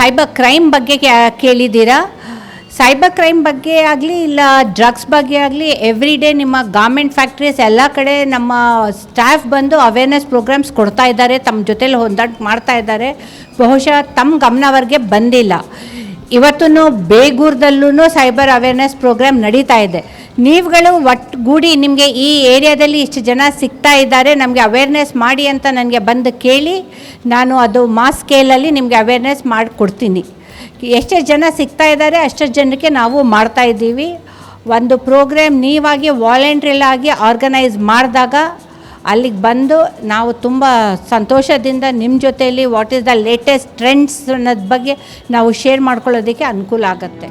Cyber crime ಬಗ್ಗೆ ಕೇಳಿದ್ದೀರಾ. Cyber crime ಬಗ್ಗೆ ಆಗಲಿ ಇಲ್ಲ ಡ್ರಗ್ಸ್ ಬಗ್ಗೆ ಆಗಲಿ ಎವ್ರಿ ಡೇ ನಿಮ್ಮ ಗಾರ್ಮೆಂಟ್ ಫ್ಯಾಕ್ಟ್ರೀಸ್ ಎಲ್ಲ ಕಡೆ ನಮ್ಮ ಸ್ಟಾಫ್ ಬಂದು ಅವೇರ್ನೆಸ್ ಪ್ರೋಗ್ರಾಮ್ಸ್ ಕೊಡ್ತಾ ಇದ್ದಾರೆ, ತಮ್ಮ ಜೊತೆಲಿ ಹೊಂದಾಣಿಕೆ ಮಾಡ್ತಾ ಇದ್ದಾರೆ. ಬಹುಶಃ ತಮ್ಮ ಗಮನವರೆಗೆ ಬಂದಿಲ್ಲ. ಇವತ್ತು ಬೇಗೂರದಲ್ಲೂ ಸೈಬರ್ ಅವೇರ್ನೆಸ್ ಪ್ರೋಗ್ರಾಮ್ ನಡೀತಾ ಇದೆ. ನೀವುಗಳು ಒಟ್ಟುಗೂಡಿ ನಿಮಗೆ ಈ ಏರಿಯಾದಲ್ಲಿ ಇಷ್ಟು ಜನ ಸಿಗ್ತಾ ಇದ್ದಾರೆ, ನಮಗೆ ಅವೇರ್ನೆಸ್ ಮಾಡಿ ಅಂತ ನನಗೆ ಬಂದು ಕೇಳಿ, ನಾನು ಅದು ಮಾಸ್ ಸ್ಕೇಲಲ್ಲಿ ನಿಮಗೆ ಅವೇರ್ನೆಸ್ ಮಾಡಿಕೊಡ್ತೀನಿ. ಎಷ್ಟೇ ಜನ ಸಿಗ್ತಾ ಇದ್ದಾರೆ ಅಷ್ಟು ಜನಕ್ಕೆ ನಾವು ಮಾಡ್ತಾ ಇದ್ದೀವಿ. ಒಂದು ಪ್ರೋಗ್ರಾಮ್ ನೀವಾಗಿ ವಾಲಂಟ್ರಿಲಾಗಿ ಆರ್ಗನೈಸ್ ಮಾಡಿದಾಗ ಅಲ್ಲಿಗೆ ಬಂದು ನಾವು ತುಂಬ ಸಂತೋಷದಿಂದ ನಿಮ್ಮ ಜೊತೆಯಲ್ಲಿ what is the latest trends ಅನ್ನೋದ್ರ ಬಗ್ಗೆ ನಾವು ಶೇರ್ ಮಾಡ್ಕೊಳ್ಳೋದಕ್ಕೆ ಅನುಕೂಲ ಆಗುತ್ತೆ.